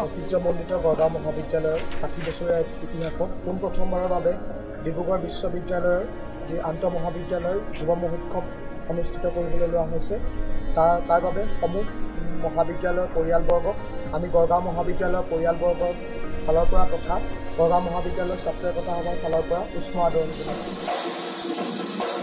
ঐতিহ্যমণ্ডিত গড়গাঁও মহাবিদ্যালয়ৰ 60 বছৰীয়া ইতিহাসত পোনপ্ৰথমবাৰৰ বাবে ডিব্ৰুগড় বিশ্ববিদ্যালয়ৰ যি আন্তঃমহাবিদ্যালয়ৰ যুৱ মহোৎসৱ অনুষ্ঠিত কৰিবলৈ লোৱা হৈছে তাৰ বাবে সমূহ মহাবিদ্যালয়ৰ পৰিয়ালবৰ্গক আমি গড়গাঁও মহাবিদ্যালয়ৰ পৰিয়ালবৰ্গৰ ফালৰ পৰা তথা গড়গাঁও মহাবিদ্যালয়ৰ ছাত্ৰ একতা সভাৰ ফালৰ পৰা উষ্ম আদৰণি জনাইছোঁ।